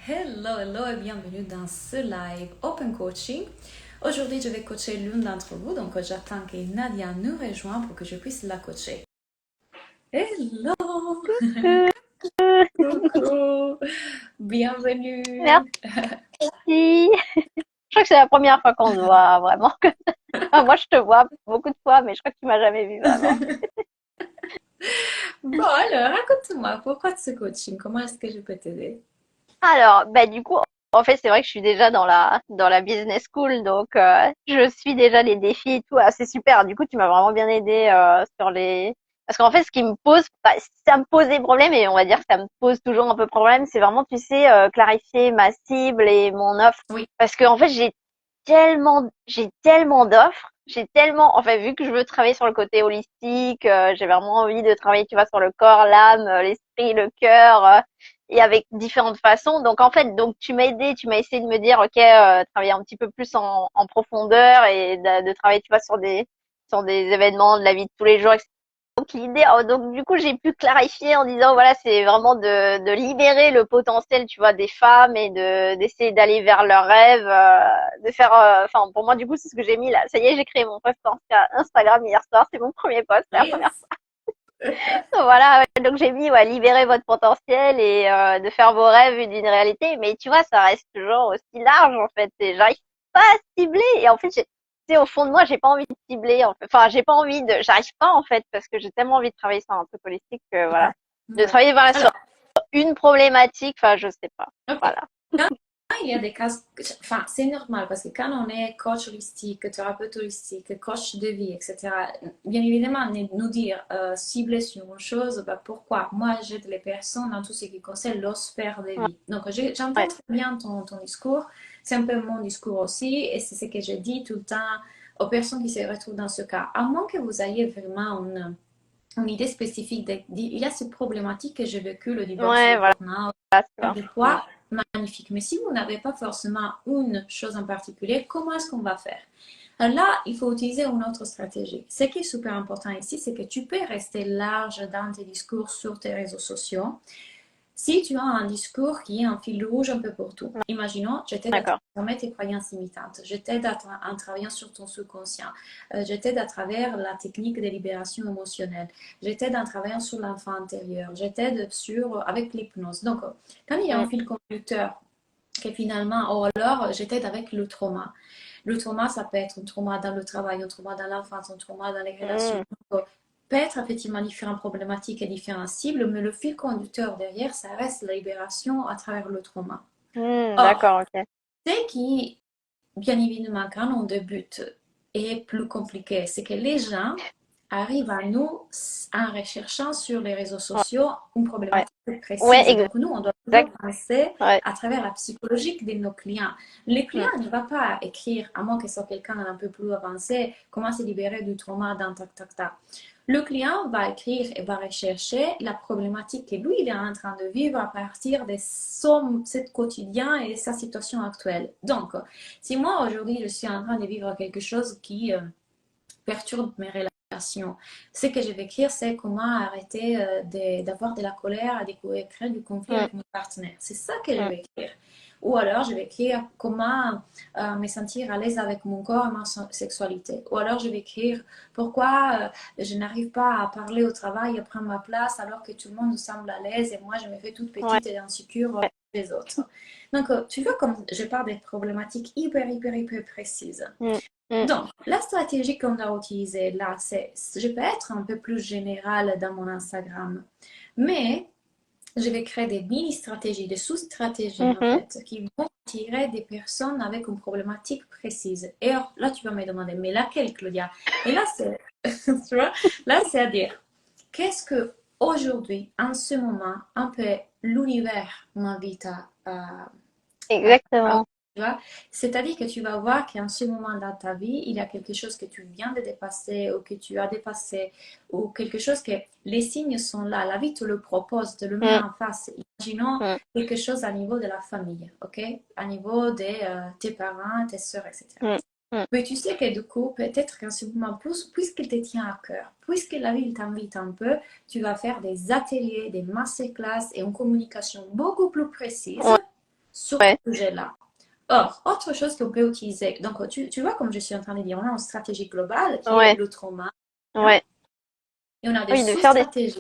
Hello, hello et bienvenue dans ce live Open Coaching. Aujourd'hui, je vais coacher l'une d'entre vous, donc j'attends que Nadia nous rejoigne pour que je puisse la coacher. Hello! Coucou! Bienvenue! Merci. Je crois que c'est la première fois qu'on se voit vraiment. Enfin, moi, je te vois beaucoup de fois, mais je crois que tu m'as jamais vu vraiment. Bon alors, raconte-moi, pourquoi ce coaching? Comment est-ce que je peux t'aider? Alors, du coup, en fait, c'est vrai que je suis déjà dans la business school, donc je suis déjà les défis et tout. Ah, c'est super. Du coup, tu m'as vraiment bien aidé sur les. Parce qu'en fait, ce qui me pose, ça me pose des problèmes et on va dire que ça me pose toujours un peu problème, c'est vraiment, tu sais, clarifier ma cible et mon offre. Oui, Parce que en fait, j'ai tellement d'offres, j'ai tellement, enfin, vu que je veux travailler sur le côté holistique, j'ai vraiment envie de travailler, tu vois, sur le corps, l'âme, l'esprit, le cœur, et avec différentes façons. Donc, en fait, donc, tu m'as aidé, tu m'as essayé de me dire, OK, travailler un petit peu plus en profondeur et de travailler, tu vois, sur des événements de la vie de tous les jours, etc. Donc l'idée, donc du coup j'ai pu clarifier en disant voilà c'est vraiment de libérer le potentiel tu vois des femmes et d'essayer d'aller vers leurs rêves, de faire, enfin pour moi du coup c'est ce que j'ai mis là. Ça y est j'ai créé mon post Instagram hier soir, c'est mon premier post, c'est la première yes! fois. Voilà ouais, donc j'ai mis ouais, libérer votre potentiel et de faire vos rêves d'une réalité. Mais tu vois ça reste toujours aussi large en fait. Et j'arrive pas à cibler et en fait tu sais, au fond de moi, j'ai pas envie de cibler, en fait. Enfin, j'ai pas envie de, j'arrive pas, en fait, parce que j'ai tellement envie de travailler sur un truc holistique que, voilà. De Ouais. travailler, voilà, sur Alors, une problématique, enfin, je sais pas. ok. Voilà. Il y a des cas, enfin, c'est normal parce que quand on est coach holistique, thérapeute holistique, coach de vie, etc., bien évidemment, nous dire cibler sur une chose, bah, pourquoi? Moi, j'aide les personnes dans tout ce qui concerne leur sphère de Ouais, vie. Donc, j'entends ouais, très bien ton discours. C'est un peu mon discours aussi, et c'est ce que je dis tout le temps aux personnes qui se retrouvent dans ce cas. À moins que vous ayez vraiment une idée spécifique, il y a cette problématique que j'ai vécu, le divorce, ouais, le voilà, burn-out, tu vois. de poids, magnifique. Mais si vous n'avez pas forcément une chose en particulier, comment est-ce qu'on va faire? Alors là, il faut utiliser une autre stratégie. Ce qui est super important ici, c'est que tu peux rester large dans tes discours sur tes réseaux sociaux. Si tu as un discours qui est un fil rouge un peu pour tout, Ouais, imaginons, je t'aide à d'accord. transformer tes croyances limitantes, je t'aide en travaillant sur ton subconscient, je t'aide à travers la technique de libération émotionnelle, je t'aide en travaillant sur l'enfant intérieur, je t'aide avec l'hypnose. Donc, quand il y a un Mm, fil conducteur que finalement, ou alors je t'aide avec le trauma. Le trauma, ça peut être un trauma dans le travail, un trauma dans l'enfance, un trauma dans les relations. mm, Donc, peut être effectivement différentes problématiques et différentes cibles, mais le fil conducteur derrière, ça reste la libération à travers le trauma. Or, d'accord, ok. ce qui, bien évidemment, quand on débute, est plus compliqué, c'est que les gens arrivent à nous en recherchant sur les réseaux Ouais, sociaux une ouais, problématique précise. ouais, Donc, nous, on doit toujours exact, penser ouais, à travers la psychologique de nos clients. Les clients mm, ne vont pas écrire, à moins que ce soit quelqu'un d'un peu plus avancé, comment se libérer du trauma dans tac, tac, tac. Le client va écrire et va rechercher la problématique que lui, il est en train de vivre à partir de son quotidien et de sa situation actuelle. Donc, si moi, aujourd'hui, je suis en train de vivre quelque chose qui perturbe mes relations, ce que je vais écrire, c'est comment arrêter d'avoir de la colère et de créer du conflit mm, avec mon partenaire. C'est ça que je mm, vais écrire. Ou alors, je vais écrire comment me sentir à l'aise avec mon corps et ma sexualité. Ou alors, je vais écrire pourquoi je n'arrive pas à parler au travail et prendre ma place alors que tout le monde semble à l'aise et moi, je me fais toute ouais, petite et insécure les autres. Donc, tu vois comme je parle des problématiques hyper, hyper, hyper précises. mm, mm, Donc, la stratégie qu'on a utilisée là, je peux être un peu plus générale dans mon Instagram, mais je vais créer des mini-stratégies, des sous-stratégies en mhm. fait, qui vont attirer des personnes avec une problématique précise. Et alors, là, tu vas me demander, mais laquelle, Claudia? Et là, c'est, tu vois, là, c'est à dire, qu'est-ce que aujourd'hui, en ce moment, un peu l'univers m'invite à Exactement. tu vois, c'est-à-dire que tu vas voir qu'en ce moment dans ta vie, il y a quelque chose que tu viens de dépasser ou que tu as dépassé ou quelque chose que les signes sont là. La vie te le propose, te le met Mm, en face. Imaginons mm, quelque chose à niveau de la famille, ok? À niveau de tes parents, tes soeurs, etc. mm, mm. Mais tu sais que du coup, peut-être qu'en ce moment, puisqu'il te tient à cœur, puisque la vie t'invite un peu, tu vas faire des ateliers, des masterclass et une communication beaucoup plus précise Ouais, sur Ouais, ce sujet-là. Or, autre chose qu'on peut utiliser, donc tu vois, comme je suis en train de dire, on a une stratégie globale qui est ouais, le trauma, hein, ouais. et on a des Oui, de faire des... sous-stratégies.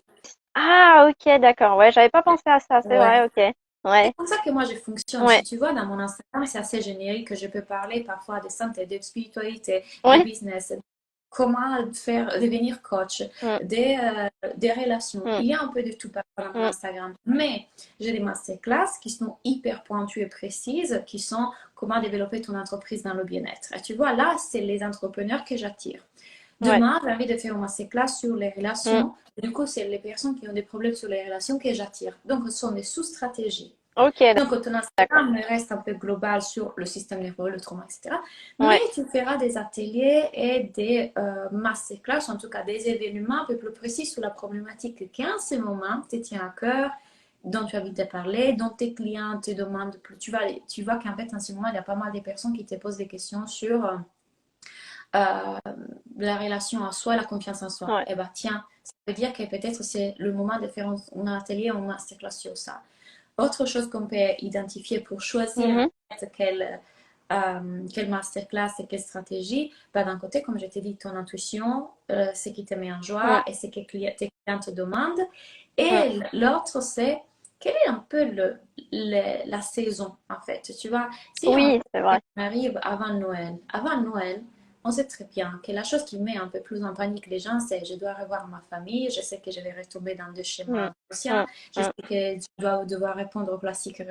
Ah, ok, d'accord. Ouais, j'avais pas pensé à ça, c'est Ouais. vrai, ok. C'est Ouais, comme ça que moi je fonctionne. ouais, Si tu vois, dans mon Instagram, c'est assez générique que je peux parler parfois de santé, de spiritualité, de ouais. business, comment faire devenir coach, Mm, des relations. mm, Il y a un peu de tout parfois dans mon mm. Instagram. Mais j'ai des masterclass qui sont hyper pointues et précises, qui sont comment développer ton entreprise dans le bien-être. Et tu vois, là, c'est les entrepreneurs que j'attire. Ouais. Demain, j'ai envie de faire une masterclass sur les Mm. relations. Du coup, c'est les personnes qui ont des problèmes sur les relations que j'attire. Donc, ce sont des sous-stratégies. Ok, Donc, ton d'accord. Instagram reste un peu global sur le système nerveux, le trauma, etc. Mais Ouais. tu feras des ateliers et des masterclass, en tout cas des événements un peu plus précis sur la problématique qui en ce moment te tient à cœur, dont tu as envie de parler, dont tes clients te demandent plus. Tu vois qu'en fait, en ce moment, il y a pas mal de personnes qui te posent des questions sur euh, la relation à soi, la confiance en soi. Ouais. Eh bien, tiens, ça veut dire que peut-être c'est le moment de faire un atelier ou un masterclass sur ça. Autre chose qu'on peut identifier pour choisir Mhm. en fait, quelle masterclass et quelle stratégie, bah, d'un côté, comme je t'ai dit, ton intuition, ce qui te met en Mm, joie et ce que tes clients te demandent. mm. Et l'autre, c'est quelle est un peu la saison, en fait. Tu vois, si en Oui, c'est fait, vrai. on arrive avant Noël, on sait très bien que la chose qui met un peu plus en panique les gens, c'est je dois revoir ma famille, je sais que je vais retomber dans des Mm, schémas anciens, mm, je sais mm, que je dois devoir répondre aux classiques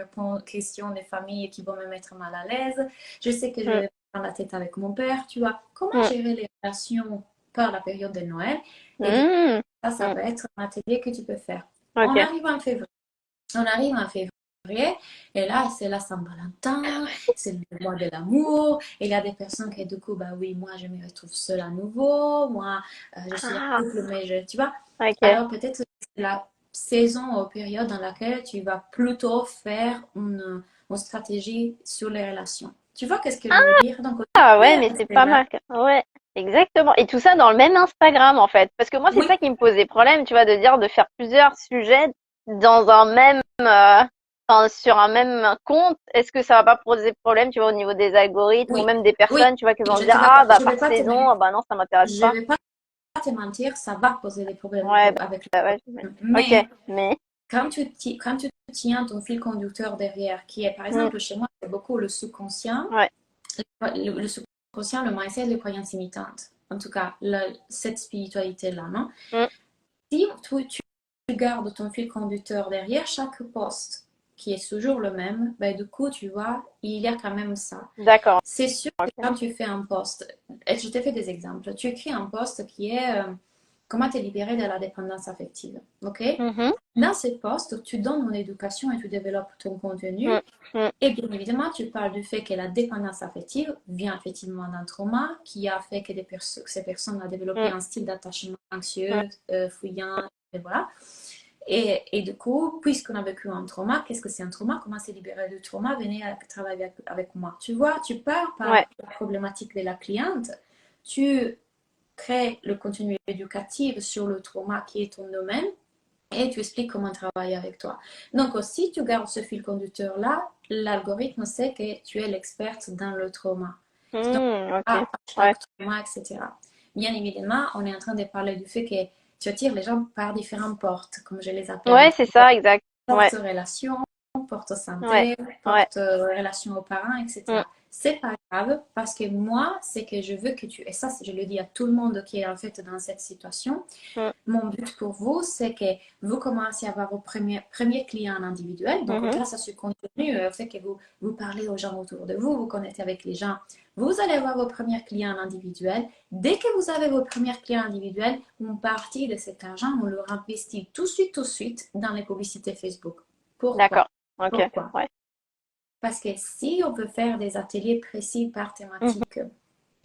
questions des familles qui vont me mettre mal à l'aise, je sais que je mm, vais prendre la tête avec mon père, tu vois. Comment mm, gérer les relations par la période de Noël? Et du coup, mm, ça mm. peut être un atelier que tu peux faire. On Ok. arrive en février. On arrive en février et là, c'est la Saint-Valentin, c'est le mois de l'amour. Et il y a des personnes qui, du coup, bah oui, moi, je me retrouve seule à nouveau. Moi, je suis en Ah, couple, mais tu vois. ok. Alors, peut-être que c'est la saison ou période dans laquelle tu vas plutôt faire une stratégie sur les relations. Tu vois qu'est-ce que je veux dire? Donc, Ah ouais, mais c'est rester pas là. mal. Ouais, exactement. Et tout ça dans le même Instagram, en fait. Parce que moi, c'est Oui, ça qui me posait problème, tu vois, de dire de faire plusieurs sujets dans un même, enfin, sur un même compte. Est-ce que ça va pas poser problème, tu vois, au niveau des algorithmes ou oui, même des oui. personnes, tu vois, qui vont Je dire, te ah, bah, je vais par pas te saison, ah, bah non, ça m'intéresse je pas. vais pas te mentir, ça va poser des problèmes Ouais, avec bah ouais, le ok. mais Mais, quand tu tiens ton fil conducteur derrière, qui est par hmm, exemple chez moi, c'est beaucoup le subconscient, ouais. le subconscient, le mindset, les croyances limitantes. En tout cas, cette spiritualité-là, non? Hmm, Si tu gardes ton fil conducteur derrière chaque poste, qui est toujours le même, ben, du coup, tu vois, il y a quand même ça. d'accord. C'est sûr que Ok. quand tu fais un post, et je te fais des exemples, tu écris un post qui est comment te libérer de la dépendance affective. OK? Mhm, Dans ce post, tu donnes une éducation et tu développes ton hmm, contenu. hmm, Et bien évidemment, tu parles du fait que la dépendance affective vient effectivement d'un trauma qui a fait que ces personnes ont développé hmm, un style d'attachement hmm. anxieux, fuyant, et voilà. Et du coup, puisqu'on a vécu un trauma, qu'est-ce que c'est un trauma? Comment se libérer du trauma? Venez travailler avec moi. Tu vois, tu pars Ouais. par la problématique de la cliente, tu crées le contenu éducatif sur le trauma qui est ton domaine et tu expliques comment travailler avec toi. Donc, si tu gardes ce fil conducteur-là, l'algorithme sait que tu es l'experte dans le trauma. Donc, Hmm, ok. hashtag Ouais. trauma, etc. Bien évidemment, on est en train de parler du fait que tu attires les gens par différentes portes, comme je les appelle. Ouais, c'est ça, exact. Porte Ouais. relation, porte Ouais. santé, Ouais. porte relation aux parents, Hmm, etc. C'est pas grave parce que moi, c'est que je veux que tu, et ça, je le dis à tout le monde qui est en fait dans cette situation, hmm, mon but pour vous, c'est que vous commencez à avoir vos premiers clients individuels. Donc, mhm. grâce à ce contenu, le fait que vous parlez aux gens autour de vous, vous connectez avec les gens, vous allez avoir vos premiers clients individuels. Dès que vous avez vos premiers clients individuels, une partie de cet argent, on le investit tout de suite dans les publicités Facebook. Pourquoi? D'accord. Ok. Pourquoi? Ouais. Parce que si on peut faire des ateliers précis par Mhm. thématique,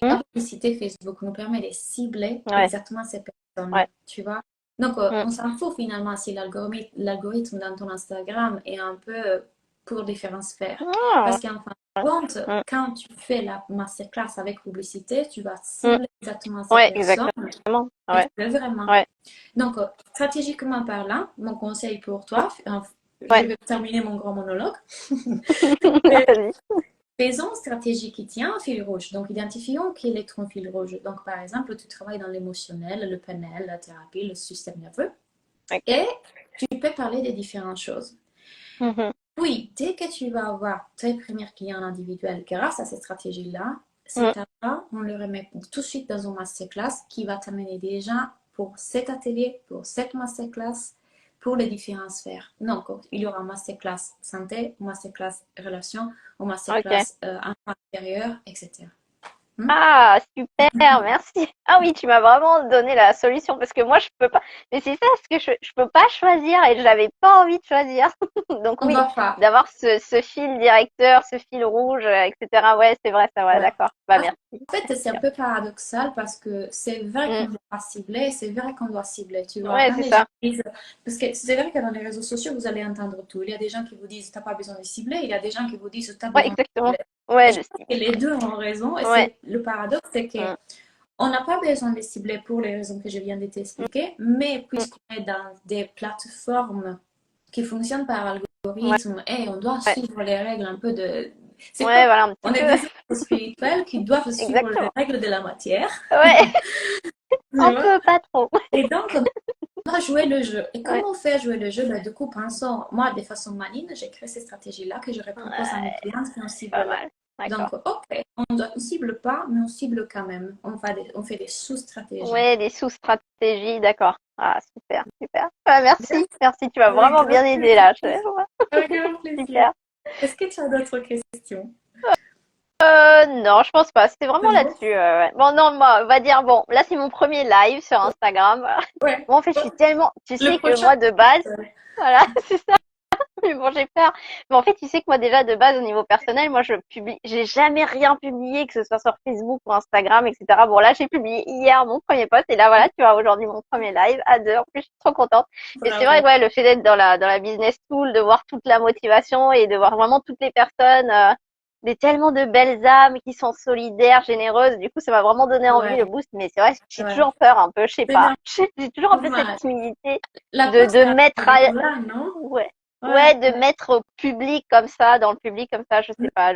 la publicité Facebook nous permet de cibler Ouais. exactement ces personnes, Ouais. tu vois. Donc, Hmm. on s'en fout finalement si l'algorithme dans ton Instagram est un peu pour différentes sphères. Ah, Parce qu'en fin de compte, hmm, quand tu fais la masterclass avec publicité, tu vas hmm. cibler exactement ces Ouais, personnes exactement. que tu Ouais. veux vraiment. Ouais. Donc, stratégiquement parlant, mon conseil pour toi, je Ouais. vais terminer mon grand monologue. Vas-y. Faisons une stratégie qui tient un fil rouge. Donc, identifions quel est ton fil rouge. Donc, par exemple, tu travailles dans l'émotionnel, le PNL, la thérapie, le système nerveux. Ok. Et tu peux parler des différentes choses. Mhm. Oui, dès que tu vas avoir tes premiers clients individuels grâce à cette stratégie-là, Mm. cet là on le remet tout de suite dans une masterclass qui va t'amener déjà pour cet atelier, pour cette masterclass, pour les différentes sphères. Donc, il y aura masterclass santé, masterclass relation, ou Ok. masterclass enfant intérieur, etc. Hmm? Ah, super, merci. Ah oui, tu m'as vraiment donné la solution parce que moi, je peux pas. Mais c'est ça, ce que je peux pas choisir et j'avais pas envie de choisir. Donc On oui, va faire. d'avoir ce fil directeur, ce fil rouge, etc. Ouais, c'est vrai, Ouais. d'accord. Bah, En merci. fait, c'est un peu paradoxal parce que c'est vrai qu'on Mm. doit pas cibler, c'est vrai qu'on doit cibler. Tu vois, Ouais, quand c'est les gens ça. disent, parce que c'est vrai que dans les réseaux sociaux, vous allez entendre tout. Il y a des gens qui vous disent, t'as pas besoin de cibler, il y a des gens qui vous disent, t'as Ouais, besoin de exactement. cibler. Et Ouais, je le pense style. que les deux ont raison, et Ouais. c'est le paradoxe, c'est que Mm. on n'a pas besoin de cibler pour les raisons que je viens de Mm. t'expliquer, mais Mm. puisqu'on est dans des plateformes qui fonctionnent par Ouais, algorithme et on doit ouais. suivre les règles un peu de... C'est Ouais, comme... voilà, un petit On est peu. des êtres spirituels qui doivent suivre les Exactement. règles de la matière, Ouais, tu un vois. peu, pas trop. Et donc, on doit jouer le jeu. Et Ouais. comment faire jouer le jeu? Ben, du coup, pensons, moi, de façon maligne, j'ai créé ces stratégies-là que je propose à mes Ouais, clients qui ne ciblent pas pas. mal. D'accord. Donc, OK, on ne cible pas, mais on cible quand même. On fait des sous-stratégies. Ouais, des sous-stratégies, d'accord. Ah, super, super. Ah, merci, merci, tu m'as Avec vraiment grand bien aidé là. plaisir. Avec grand plaisir. Super. Est-ce que tu as d'autres questions? Non, je pense pas. C'était C'est vraiment bon? là-dessus. Ouais. Bon, non, moi, on va dire, bon, là, c'est mon premier live sur Instagram. Ouais. Bon, en fait, je suis tellement, tu Le sais que prochain. moi, de base, voilà, c'est ça. Mais bon, j'ai peur. Mais en fait, tu sais que moi, déjà, de base, au niveau personnel, moi, j'ai jamais rien publié, que ce soit sur Facebook ou Instagram, etc. Bon, là, j'ai publié hier mon premier post, et là, voilà, tu vois, aujourd'hui, mon premier live à 2. En plus, je suis trop contente. Et c'est vrai Bravo. que, ouais, le fait d'être dans la business school, de voir toute la motivation et de voir vraiment toutes les personnes, des tellement de belles âmes qui sont solidaires, généreuses. Du coup, ça m'a vraiment donné envie, le Ouais, boost. Mais c'est vrai, j'ai ouais. toujours peur un peu, je sais C'est pas. bien. J'ai toujours un peu cette Normal. timidité La peur, de ça mettre à, arrive là, non? ouais. Ouais, Ouais, de mettre au public comme ça, dans le public comme ça, je sais pas,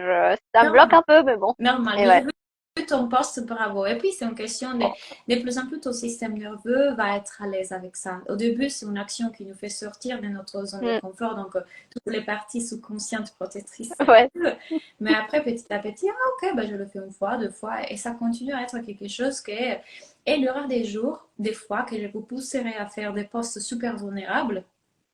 ça me bloque normal. un peu, mais bon. Normal. Et Mais j'ai ouais. vu ton poste, bravo. Et puis, c'est une question de plus en plus, ton système nerveux va être à l'aise avec ça. Au début, c'est une action qui nous fait sortir de notre zone de Mm. confort. Donc, toutes les parties sous-conscientes protectrices Ouais. s'activent. Mais après, petit à petit, ah, ok, bah, je le fais une fois, deux fois. Et ça continue à être quelque chose que... Et il y aura des jours, des fois, que je vous pousserai à faire des postes super vulnérables.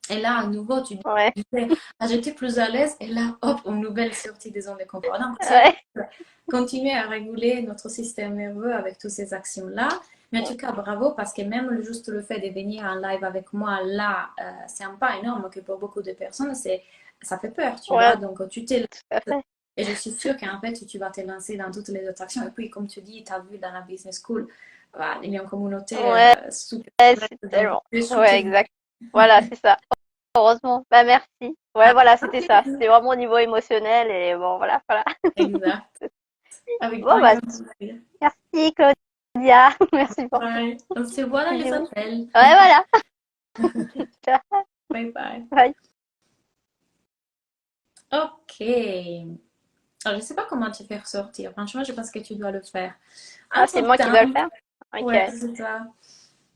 Et là, à nouveau, tu Ouais. disais, ah, j'étais plus à l'aise. Et là, hop, une nouvelle sortie des zones de confort. Donc, c'est Ouais. continuer à réguler notre système nerveux avec toutes ces actions-là. Mais en tout cas, bravo, parce que même juste le fait de venir en live avec moi, là, c'est un pas énorme que pour beaucoup de personnes, ça fait peur, tu vois. Ouais, Donc, tu t'es tout à fait. et je suis sûre qu'en fait, tu vas te lancer dans toutes les autres actions. Et puis, comme tu dis, tu as vu dans la business school, voilà, il y a une communauté Ouais, super c'est correcte, donc tellement. tu es Ouais, soutenue. exact. Voilà, c'est ça. Heureusement. Bah, merci. Ouais, voilà, c'était ça. C'était vraiment au niveau émotionnel et bon, voilà, voilà. Exact. Avec Bon, un bah, grand plaisir. merci, Claudia. Merci pour tout. Bye. On se voit dans les Bisous. appels. Ouais, voilà. Ciao. Bye bye. Bye. Ok. Alors, je sais pas comment te faire sortir. Franchement, je pense que tu dois le faire. Ah, c'est moi qui dois le Entre-temps, faire? ouais, Ok. c'est ça.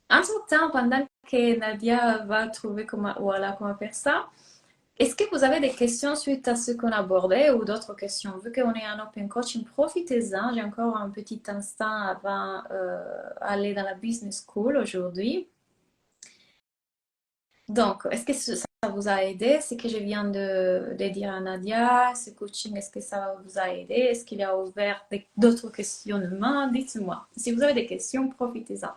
Entre-temps, pendant que Nadia va trouver comment, voilà, comment faire ça, est-ce que vous avez des questions suite à ce qu'on abordait ou d'autres questions? Vu qu'on est en open coaching, profitez-en. J'ai encore un petit instant avant d'aller dans la business school aujourd'hui. Donc, est-ce que ça vous a aidé, ce que je viens de dire à Nadia, ce coaching, est-ce que ça vous a aidé? Est-ce qu'il a ouvert d'autres questionnements? Dites-moi. Si vous avez des questions, profitez-en.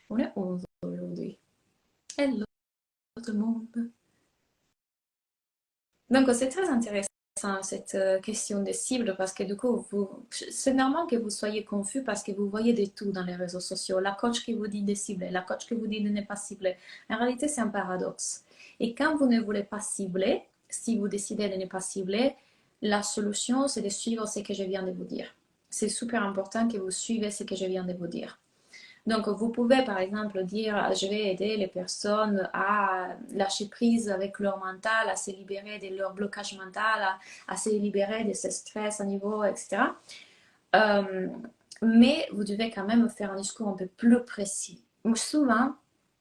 On est 11 aujourd'hui. Hello tout le monde. Donc, c'est très intéressant cette question des cibles parce que du coup, c'est normal que vous soyez confus parce que vous voyez des tout dans les réseaux sociaux. La coach qui vous dit de cibler, la coach qui vous dit de ne pas cibler. En réalité, c'est un paradoxe. Et quand vous ne voulez pas cibler, si vous décidez de ne pas cibler, la solution, c'est de suivre ce que je viens de vous dire. C'est super important que vous suivez ce que je viens de vous dire. Donc, vous pouvez par exemple dire, je vais aider les personnes à lâcher prise avec leur mental, à se libérer de leur blocage mental, à se libérer de ce stress à niveau, etc. Euh, mais vous devez quand même faire un discours un peu plus précis. Souvent,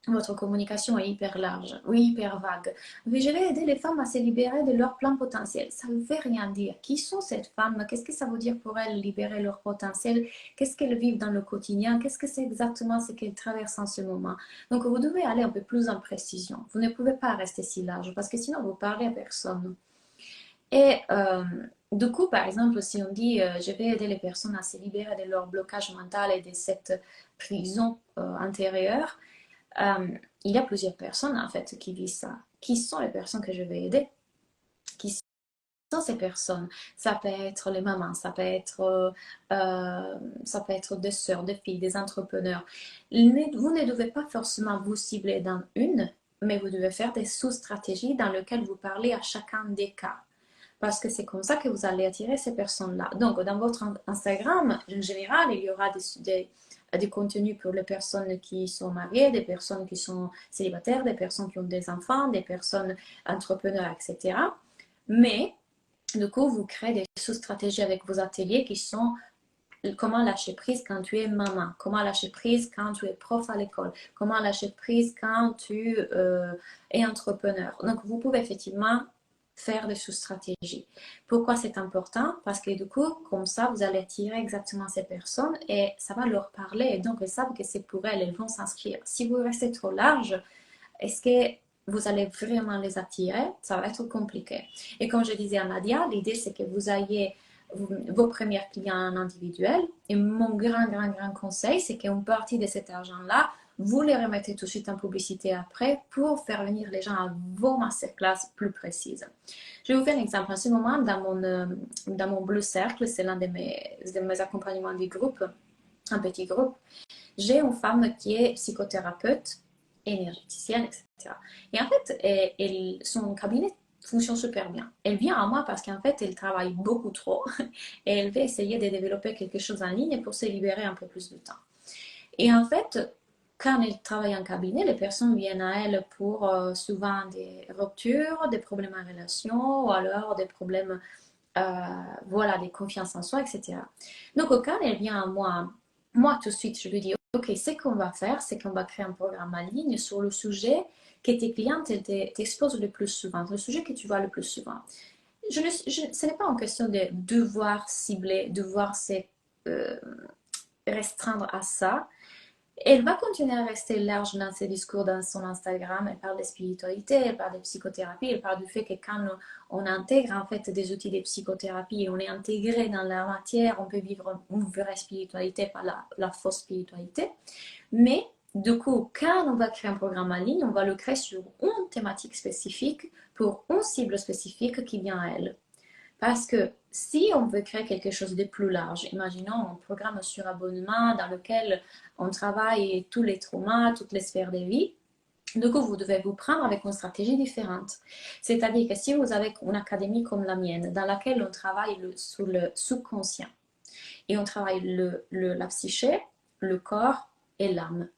votre communication est hyper large ou hyper vague. Mais je vais aider les femmes à se libérer de leur plein potentiel. Ça ne veut rien dire. Qui sont ces femmes? Qu'est-ce que ça veut dire pour elles libérer leur potentiel? Qu'est-ce qu'elles vivent dans le quotidien? Qu'est-ce que c'est exactement ce qu'elles traversent en ce moment? Donc, vous devez aller un peu plus en précision. Vous ne pouvez pas rester si large parce que sinon, vous parlez à personne. Et du coup, par exemple, si on dit je vais aider les personnes à se libérer de leur blocage mental et de cette prison intérieure, euh, il y a plusieurs personnes en fait qui vivent ça. Qui sont les personnes que je vais aider? Qui sont ces personnes? Ça peut être les mamans, ça peut être des sœurs, des filles, des entrepreneurs. Vous ne devez pas forcément vous cibler dans une, mais vous devez faire des sous-stratégies dans lesquelles vous parlez à chacun des cas. Parce que c'est comme ça que vous allez attirer ces personnes-là. Donc, dans votre Instagram, en général, il y aura des contenus pour les personnes qui sont mariées, des personnes qui sont célibataires, des personnes qui ont des enfants, des personnes entrepreneurs, etc. Mais, du coup, vous créez des sous-stratégies avec vos ateliers qui sont comment lâcher prise quand tu es maman, comment lâcher prise quand tu es prof à l'école, comment lâcher prise quand tu es entrepreneur. Donc, vous pouvez effectivement faire des sous-stratégies. Pourquoi c'est important? Parce que du coup, comme ça, vous allez attirer exactement ces personnes et ça va leur parler. Et donc, elles savent que c'est pour elles, elles vont s'inscrire. Si vous restez trop large, est-ce que vous allez vraiment les attirer? Ça va être compliqué. Et comme je disais à Nadia, l'idée c'est que vous ayez vos premiers clients en individuel. Et mon grand conseil, c'est qu'une partie de cet argent-là, vous les remettez tout de suite en publicité après pour faire venir les gens à vos masterclass plus précises. Je vais vous faire un exemple. En ce moment, dans mon Blue Cercle, c'est l'un de mes accompagnements du groupe, un petit groupe, j'ai une femme qui est psychothérapeute, énergéticienne, etc. Et en fait, son cabinet fonctionne super bien. Elle vient à moi parce qu'en fait, elle travaille beaucoup trop et elle veut essayer de développer quelque chose en ligne pour se libérer un peu plus de temps. Et en fait, quand elle travaille en cabinet, les personnes viennent à elle pour souvent des ruptures, des problèmes en relation ou alors des problèmes, euh, voilà, des confiances en soi, etc. Donc, quand elle vient à moi tout de suite, je lui dis, OK, ce qu'on va faire, c'est qu'on va créer un programme en ligne sur le sujet que tes clientes t'exposent le plus souvent, le sujet que tu vois le plus souvent. Ce n'est pas en question de devoir cibler, devoir se euh, restreindre à ça. Elle va continuer à rester large dans ses discours, dans son Instagram. Elle parle de spiritualité, elle parle de psychothérapie, elle parle du fait que quand on intègre en fait des outils de psychothérapie et on est intégré dans la matière, on peut vivre une vraie spiritualité, pas la fausse spiritualité. Mais du coup, quand on va créer un programme en ligne, on va le créer sur une thématique spécifique pour une cible spécifique qui vient à elle. Parce que si on veut créer quelque chose de plus large, imaginons un programme sur abonnement dans lequel on travaille tous les traumas, toutes les sphères de vie, du coup, vous devez vous prendre avec une stratégie différente. C'est-à-dire que si vous avez une académie comme la mienne, dans laquelle on travaille sur le subconscient et on travaille la psyché, le corps et l'âme,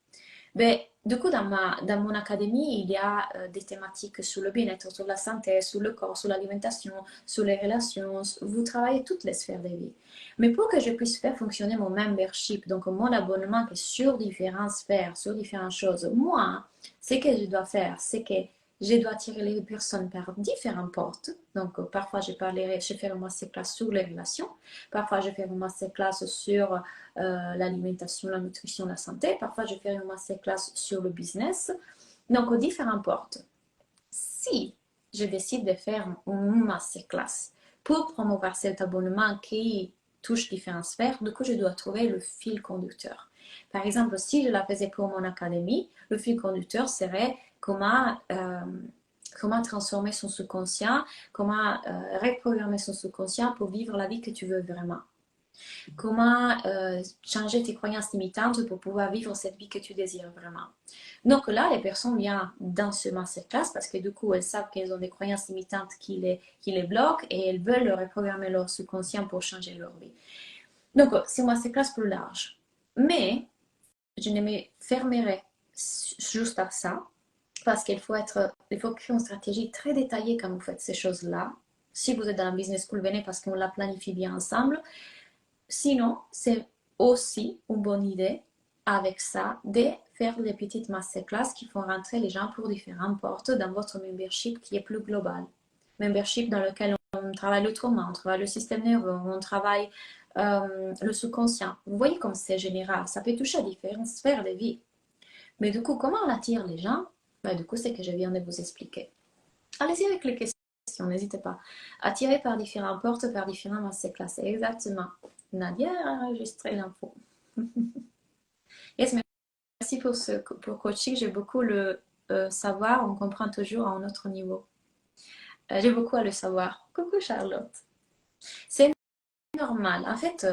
ben, du coup, dans mon académie, il y a des thématiques sur le bien-être, sur la santé, sur le corps, sur l'alimentation, sur les relations. Vous travaillez toutes les sphères de vie. Mais pour que je puisse faire fonctionner mon membership, donc mon abonnement qui est sur différentes sphères, sur différentes choses, moi, ce que je dois faire, c'est que je dois tirer les personnes par différentes portes. Donc, parfois, je fais une masterclass sur les relations. Parfois, je fais une masterclass sur l'alimentation, la nutrition, la santé. Parfois, je fais une masterclass sur le business. Donc, aux différentes portes. Si je décide de faire une masterclass pour promouvoir cet abonnement qui touche différentes sphères, du coup, je dois trouver le fil conducteur. Par exemple, si je la faisais pour mon académie, le fil conducteur serait comment transformer son subconscient, comment reprogrammer son subconscient pour vivre la vie que tu veux vraiment. Comment changer tes croyances limitantes pour pouvoir vivre cette vie que tu désires vraiment. Donc là, les personnes viennent dans ce masterclass parce que du coup, elles savent qu'elles ont des croyances limitantes qui les bloquent et elles veulent reprogrammer leur subconscient pour changer leur vie. Donc, c'est un masterclass plus large. Mais je ne me fermerai juste à ça parce il faut créer une stratégie très détaillée quand vous faites ces choses-là. Si vous êtes dans la business school, venez parce qu'on la planifie bien ensemble. Sinon, c'est aussi une bonne idée avec ça de faire des petites masterclass qui font rentrer les gens pour différentes portes dans votre membership qui est plus global. Membership dans lequel on travaille le trauma, on travaille le système nerveux, on travaille le sous-conscient. Vous voyez comme c'est général, ça peut toucher à différentes sphères de vie. Mais du coup, comment on attire les gens? Ben, du coup, c'est que je viens de vous expliquer. Allez-y avec les questions, n'hésitez pas. Attiré par différentes portes, par différents masterclass. Exactement. Nadia a enregistré l'info. Yes, merci pour coaching. J'ai beaucoup le savoir. On comprend toujours à un autre niveau. J'ai beaucoup à le savoir. Coucou Charlotte. C'est normal. En fait,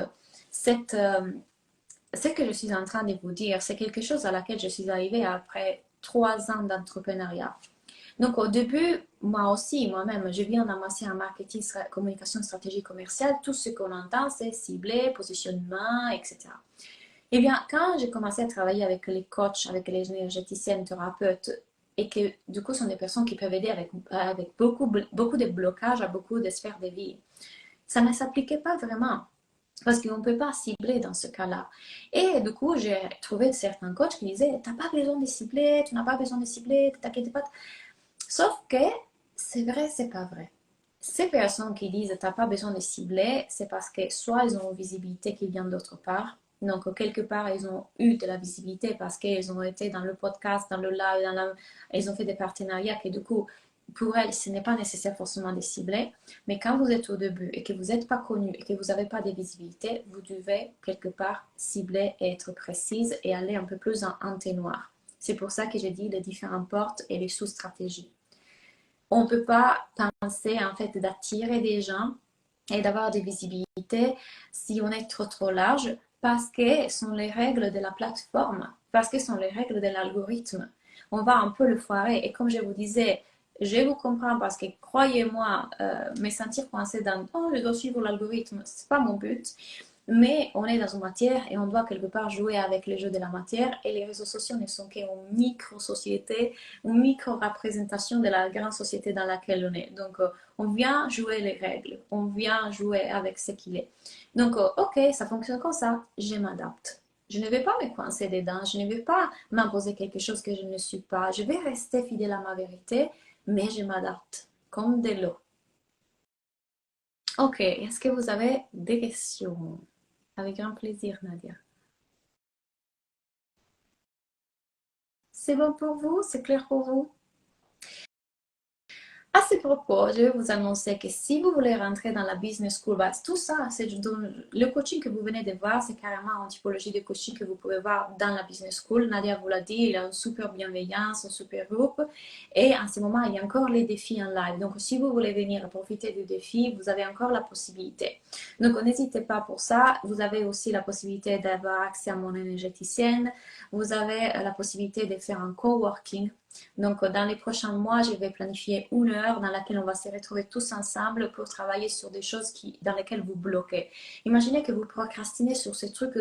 ce que je suis en train de vous dire, c'est quelque chose à laquelle je suis arrivée après 3 ans d'entrepreneuriat. Donc au début, moi aussi, moi-même, je viens d'amasser en marketing, communication, stratégie commerciale. Tout ce qu'on entend, c'est cibler, positionnement, etc. Eh bien, quand j'ai commencé à travailler avec les coachs, avec les énergéticiennes, thérapeutes, et que du coup, ce sont des personnes qui peuvent aider avec beaucoup de blocages à beaucoup de sphères de vie, ça ne s'appliquait pas vraiment. Parce qu'on ne peut pas cibler dans ce cas-là. Et du coup, j'ai trouvé certains coachs qui disaient, tu n'as pas besoin de cibler, tu n'as pas besoin de cibler, ne t'inquiète pas. Sauf que c'est vrai, c'est pas vrai. Ces personnes qui disent t'as pas besoin de cibler, c'est parce que soit ils ont une visibilité qui vient d'autre part, donc quelque part ils ont eu de la visibilité parce qu'ils ont été dans le podcast, dans le live, ils ont fait des partenariats et du coup pour elles ce n'est pas nécessaire forcément de cibler, mais quand vous êtes au début et que vous n'êtes pas connu et que vous n'avez pas de visibilité, vous devez quelque part cibler et être précise et aller un peu plus en noir. C'est pour ça que j'ai dit les différentes portes et les sous-stratégies. On ne peut pas penser en fait d'attirer des gens et d'avoir des visibilités si on est trop large parce que ce sont les règles de la plateforme, parce que ce sont les règles de l'algorithme. On va un peu le foirer et comme je vous disais, je vous comprends parce que croyez-moi, me sentir coincé dans oh je dois suivre l'algorithme, c'est pas mon but. Mais on est dans une matière et on doit quelque part jouer avec les jeux de la matière et les réseaux sociaux ne sont qu'une micro-société, une micro-représentation de la grande société dans laquelle on est. Donc, on vient jouer les règles, on vient jouer avec ce qu'il est. Donc, ok, ça fonctionne comme ça, je m'adapte. Je ne vais pas me coincer dedans, je ne vais pas m'imposer quelque chose que je ne suis pas. Je vais rester fidèle à ma vérité, mais je m'adapte comme de l'eau. Ok, est-ce que vous avez des questions? Avec grand plaisir, Nadia. C'est bon pour vous? C'est clair pour vous? À ce propos, je vais vous annoncer que si vous voulez rentrer dans la business school, bah, tout ça, c'est le coaching que vous venez de voir, c'est carrément une typologie de coaching que vous pouvez voir dans la business school. Nadia vous l'a dit, il a une super bienveillance, un super groupe. Et en ce moment, il y a encore les défis en live. Donc, si vous voulez venir profiter du défi, vous avez encore la possibilité. Donc, n'hésitez pas pour ça. Vous avez aussi la possibilité d'avoir accès à mon énergéticienne. Vous avez la possibilité de faire un coworking. Donc, dans les prochains mois, je vais planifier une heure dans laquelle on va se retrouver tous ensemble pour travailler sur des choses dans lesquelles vous bloquez. Imaginez que vous procrastinez sur ces trucs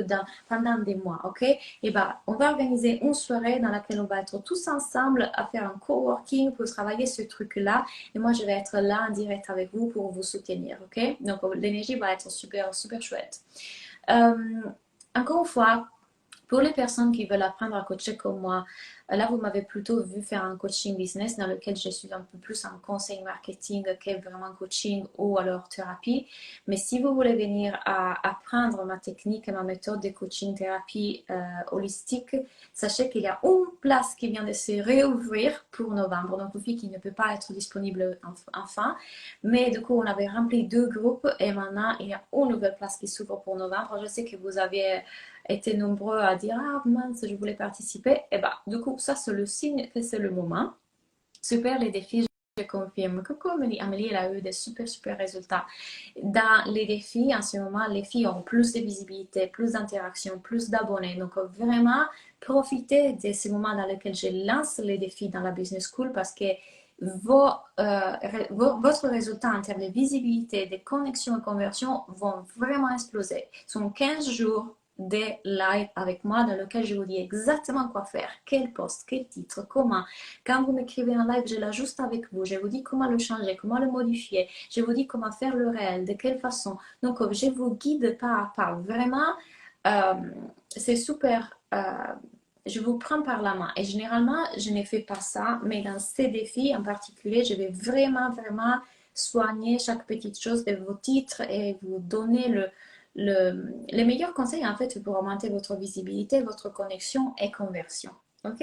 pendant des mois, ok? Et bah, on va organiser une soirée dans laquelle on va être tous ensemble à faire un coworking pour travailler ce truc-là. Et moi, je vais être là en direct avec vous pour vous soutenir, ok? Donc, l'énergie va être super, super chouette. Encore une fois, pour les personnes qui veulent apprendre à coacher comme moi, là, vous m'avez plutôt vu faire un coaching business dans lequel je suis un peu plus en conseil marketing que vraiment coaching ou alors thérapie. Mais si vous voulez venir à apprendre ma technique et ma méthode de coaching thérapie holistique, sachez qu'il y a une place qui vient de se réouvrir pour novembre. Donc, une fille qui ne peut pas être disponible enfin. Mais du coup, on avait rempli 2 groupes et maintenant, il y a une nouvelle place qui s'ouvre pour novembre. Je sais que vous avez étaient nombreux à dire ah mince je voulais participer et bah du coup ça c'est le signe que c'est le moment. Super les défis, je confirme. Coucou Amélie, Amélie elle a eu des super résultats dans les défis. En ce moment les filles ont plus de visibilité, plus d'interaction, plus d'abonnés, donc vraiment profitez de ces moments dans lesquels je lance les défis dans la business school parce que votre résultat en termes de visibilité, de connexion et conversion vont vraiment exploser. Ce sont 15 jours des lives avec moi dans lesquels je vous dis exactement quoi faire, quel post, quel titre, comment. Quand vous m'écrivez un live, je l'ajuste avec vous. Je vous dis comment le changer, comment le modifier. Je vous dis comment faire le réel, de quelle façon. Donc, je vous guide pas à pas. Vraiment, euh, c'est super. Je vous prends par la main. Et généralement, je ne fais pas ça, mais dans ces défis en particulier, je vais vraiment soigner chaque petite chose de vos titres et vous donner les meilleurs conseils en fait pour augmenter votre visibilité, votre connexion et conversion. Ok?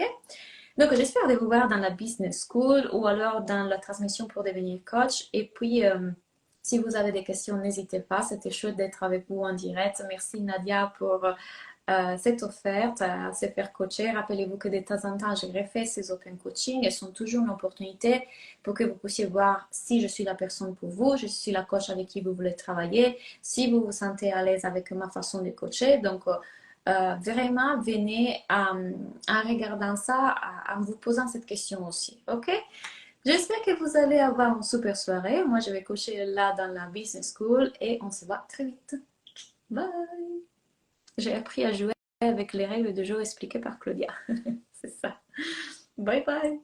Donc, j'espère de vous voir dans la business school ou alors dans la transmission pour devenir coach. Et puis, si vous avez des questions, n'hésitez pas. C'était chouette d'être avec vous en direct. Merci Nadia pour cette offerte à se faire coacher. Rappelez-vous que de temps en temps, je refais ces open coaching. Elles sont toujours une opportunité pour que vous puissiez voir si je suis la personne pour vous, je suis la coach avec qui vous voulez travailler, si vous vous sentez à l'aise avec ma façon de coacher. Donc, vraiment, venez en regardant ça, en vous posant cette question aussi. OK? J'espère que vous allez avoir une super soirée. Moi, je vais coacher là dans la business school et on se voit très vite. Bye! J'ai appris à jouer avec les règles de jeu expliquées par Claudia. C'est ça. Bye bye!